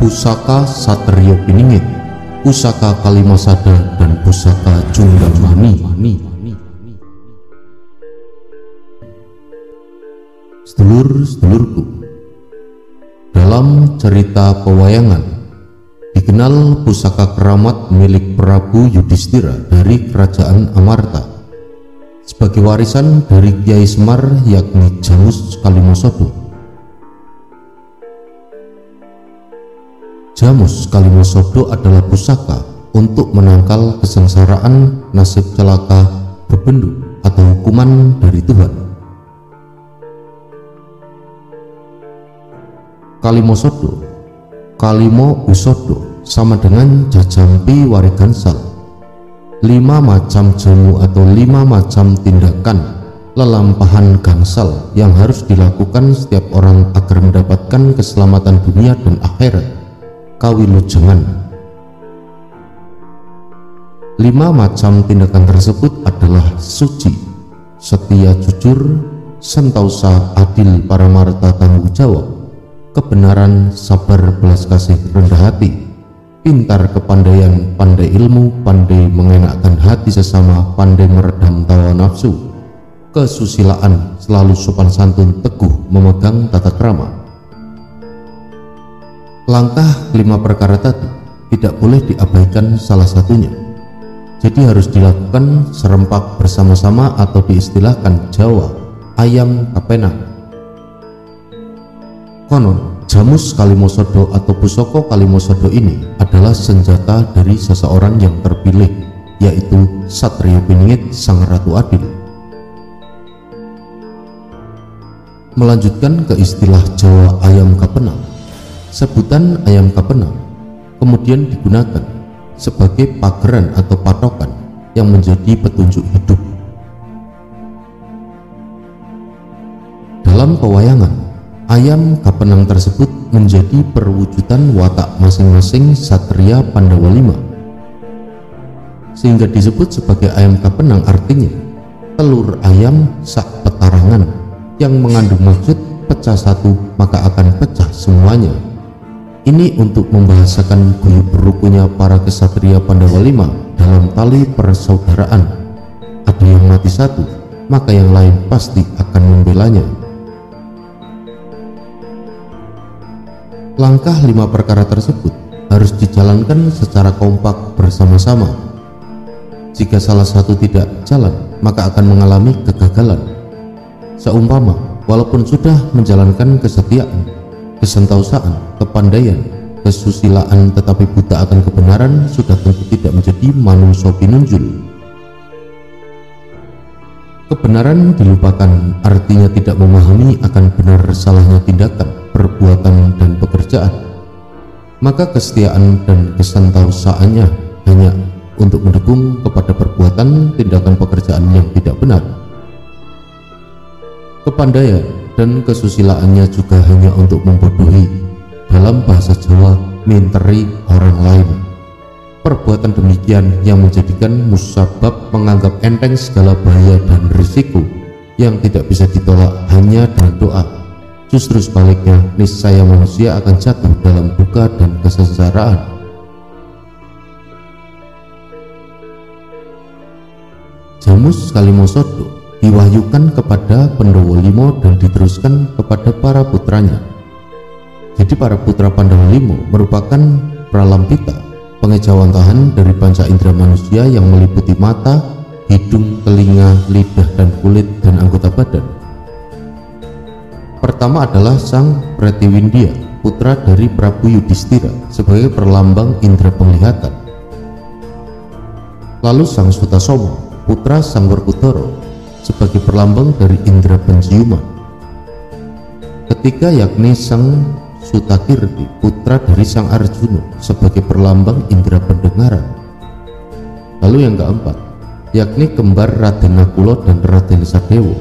Pusaka Satrio Piningit, Pusaka Kalimasada, dan Pusaka Junggamani. Sedulur-sedulurku, dalam cerita pewayangan dikenal pusaka keramat milik Prabu Yudhistira dari Kerajaan Amarta sebagai warisan dari Kyai Semar, yakni Jamus Kalimasada. Jamus Kalimasada adalah pusaka untuk menangkal kesengsaraan nasib celaka berbendu atau hukuman dari Tuhan. Kalimasada, Kalimo Usodo, sama dengan Jajampi Warigansal, 5 macam jamu atau 5 macam tindakan lelampahan gangsal yang harus dilakukan setiap orang agar mendapatkan keselamatan dunia dan akhirat. Kawilujengan. 5 macam tindakan tersebut adalah suci, setia, jujur, sentausa, adil, paramarta, tanggung jawab, kebenaran, sabar, belas kasih, rendah hati, pintar, kepandaian, pandai ilmu, pandai mengenakkan hati sesama, pandai meredam tawa nafsu, kesusilaan, selalu sopan santun, teguh memegang tata krama. Langkah 5 perkara tadi tidak boleh diabaikan salah satunya, jadi harus dilakukan serempak bersama-sama atau diistilahkan Jawa ayam kapenang. Konon Jamus Kalimasada atau Pusaka Kalimasada ini adalah senjata dari seseorang yang terpilih, yaitu Satrio Piningit, Sang Ratu Adil. Melanjutkan ke istilah Jawa ayam kapenang, sebutan ayam kapenang kemudian digunakan sebagai pageran atau patokan yang menjadi petunjuk hidup. Dalam pewayangan, ayam kapenang tersebut menjadi perwujudan watak masing-masing Satria Pandawa 5, sehingga disebut sebagai ayam kapenang, artinya telur ayam sak petarangan, yang mengandung maksud pecah satu maka akan pecah semuanya. Ini untuk membahasakan guyub berukunya para kesatria Pandawa 5 dalam tali persaudaraan. Ada yang mati satu, maka yang lain pasti akan membelanya. Langkah 5 perkara tersebut harus dijalankan secara kompak bersama-sama. Jika salah satu tidak jalan, maka akan mengalami kegagalan. Seumpama, walaupun sudah menjalankan kesetiaan, kesentausaan, kepandaian, kesusilaan, tetapi buta akan kebenaran, sudah tentu tidak menjadi manungsa pinunjul. Kebenaran dilupakan artinya tidak memahami akan benar salahnya tindakan, perbuatan, dan pekerjaan. Maka kesetiaan dan kesentausaannya hanya untuk mendukung kepada perbuatan, tindakan, pekerjaan yang tidak benar. Kepandaian dan kesusilaannya juga hanya untuk membodohi, dalam bahasa Jawa minteri orang lain. Perbuatan demikian yang menjadikan musabab menganggap enteng segala bahaya dan risiko yang tidak bisa ditolak hanya dengan doa. Justru sebaliknya, niscaya manusia akan jatuh dalam duka dan kesengsaraan. Jamus Kalimasada diwahyukan kepada Pandawa 5 dan diteruskan kepada para putranya. Jadi para putra Pandawa 5 merupakan pralampita, pengejawantahan dari panca indera manusia yang meliputi mata, hidung, telinga, lidah, dan kulit, dan anggota badan. Pertama adalah Sang Pretiwindya, putra dari Prabu Yudhistira, sebagai perlambang indera penglihatan. Lalu Sang Sutasoma, putra Sang Werkudara, sebagai perlambang dari indera penciuman. Ketiga yakni Sang Sutakirti, putra dari Sang Arjuna, sebagai perlambang indera pendengaran. Lalu yang keempat yakni kembar Raden Nakula dan Raden Sadewa.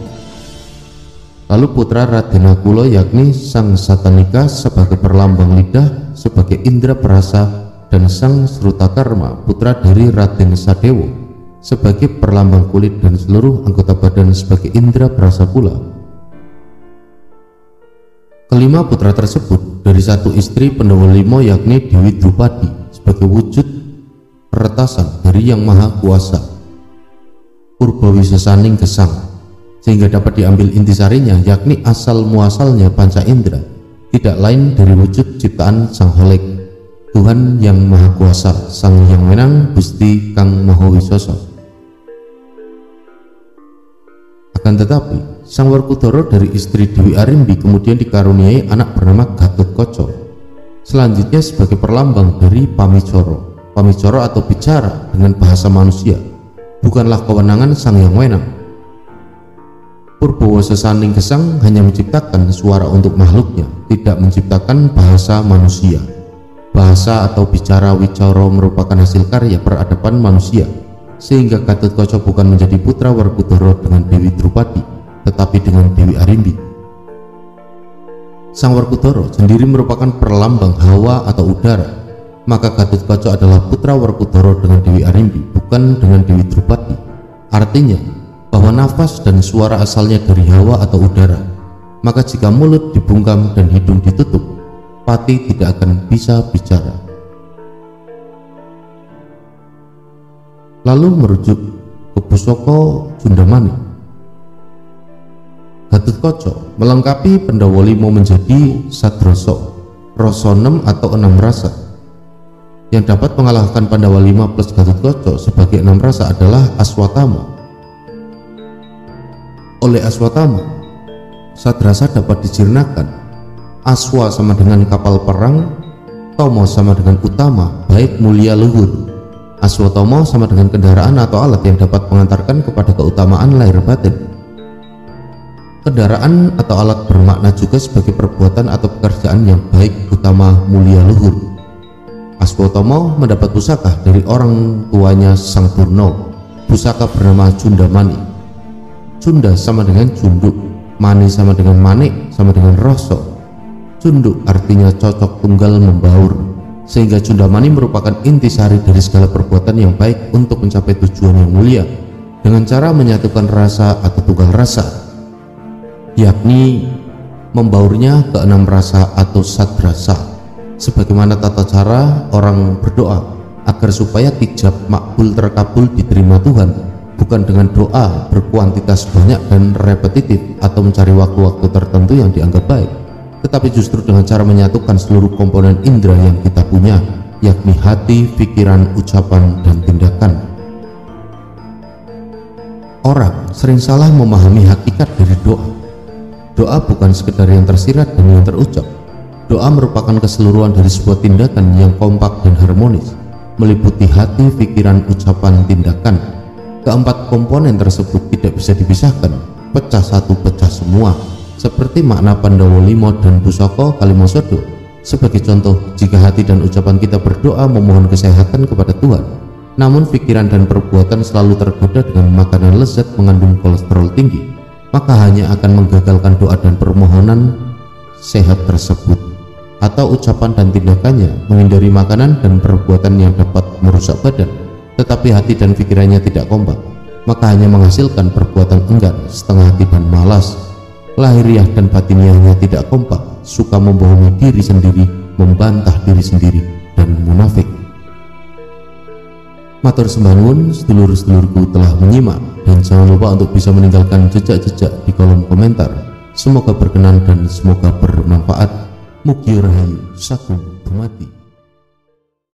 Lalu putra Raden Nakula yakni Sang Satanika sebagai perlambang lidah sebagai indera perasa, dan Sang Srutakarma, putra dari Raden Sadewa, sebagai perlambang kulit dan seluruh anggota badan sebagai indera perasa pula. Kelima putra tersebut dari satu istri Pandhawa Lima, yakni Dewi Drupadi, sebagai wujud peretasan dari Yang Maha Kuasa Purbawisesaning Gesang, sehingga dapat diambil intisarinya, yakni asal muasalnya panca indera tidak lain dari wujud ciptaan Sang Holek, Tuhan Yang Maha Kuasa, Sang Hyang Wenang Gusti Kang Maha Wisasa. Akan tetapi Sang Werkudara dari istri Dewi Arimbi kemudian dikaruniai anak bernama Gatotkaca, selanjutnya sebagai perlambang dari pamicoro. Pamicoro atau bicara dengan bahasa manusia bukanlah kewenangan Sang Hyang Wenang. Purbawisesaning Gesang hanya menciptakan suara untuk makhluknya, tidak menciptakan bahasa manusia. Bahasa atau bicara wicoro merupakan hasil karya peradaban manusia, sehingga Gatotkaca bukan menjadi putra Werkudara dengan Dewi Drupadi, tetapi dengan Dewi Arimbi. Sang Werkudara sendiri merupakan perlambang hawa atau udara, maka Gatotkaca adalah putra Werkudara dengan Dewi Arimbi, bukan dengan Dewi Drupadi. Artinya bahwa nafas dan suara asalnya dari hawa atau udara, maka jika mulut dibungkam dan hidung ditutup, pati tidak akan bisa bicara. Lalu merujuk ke pusaka Jundamani, Gatotkaca melengkapi Pandhawa Lima menjadi sadrasa, rasa 6 atau 6 rasa. Yang dapat mengalahkan Pandhawa Lima plus Gatotkaca sebagai 6 rasa adalah Aswatama. Oleh Aswatama, sadrasa dapat dijirnakan. Aswa sama dengan kapal perang, Tama sama dengan utama, baik mulia luhur. Aswatama sama dengan kendaraan atau alat yang dapat mengantarkan kepada keutamaan lahir batin. Kendaraan atau alat bermakna juga sebagai perbuatan atau pekerjaan yang baik, utama, mulia, luhur. Aswatama mendapat pusaka dari orang tuanya Sang Purna. Pusaka bernama Jundamani. Junda sama dengan junduk, mani sama dengan manik, sama dengan rasa. Junduk artinya cocok tunggal membaur, sehingga Jundamani merupakan intisari dari segala perbuatan yang baik untuk mencapai tujuan yang mulia dengan cara menyatukan rasa atau tunggal rasa, yakni membaurnya ke 6 rasa atau sadrasa, sebagaimana tata cara orang berdoa agar supaya hijab makbul terkabul diterima Tuhan, bukan dengan doa berkuantitas banyak dan repetitif atau mencari waktu-waktu tertentu yang dianggap baik, tetapi justru dengan cara menyatukan seluruh komponen indera yang kita punya, yakni hati, pikiran, ucapan, dan tindakan. Orang sering salah memahami hakikat dari doa. Doa bukan sekedar yang tersirat dan yang terucap. Doa merupakan keseluruhan dari sebuah tindakan yang kompak dan harmonis, meliputi hati, pikiran, ucapan, tindakan. Keempat komponen tersebut tidak bisa dipisahkan, pecah satu pecah semua, seperti makna Pandhawa Lima dan pusaka Kalimasada. Sebagai contoh, jika hati dan ucapan kita berdoa memohon kesehatan kepada Tuhan, namun pikiran dan perbuatan selalu tergoda dengan makanan lezat mengandung kolesterol tinggi, maka hanya akan menggagalkan doa dan permohonan sehat tersebut. Atau ucapan dan tindakannya menghindari makanan dan perbuatan yang dapat merusak badan, tetapi hati dan pikirannya tidak kompak, maka hanya menghasilkan perbuatan enggan, setengah hati dan malas. Lahiriah dan batiniahnya tidak kompak, suka membohongi diri sendiri, membantah diri sendiri, dan munafik. Matur sembah nuwun sedulur-sedulurku telah menyimak, dan jangan lupa untuk bisa meninggalkan jejak-jejak di kolom komentar. Semoga berkenan dan semoga bermanfaat. Mugi rahayu sagung dumadi.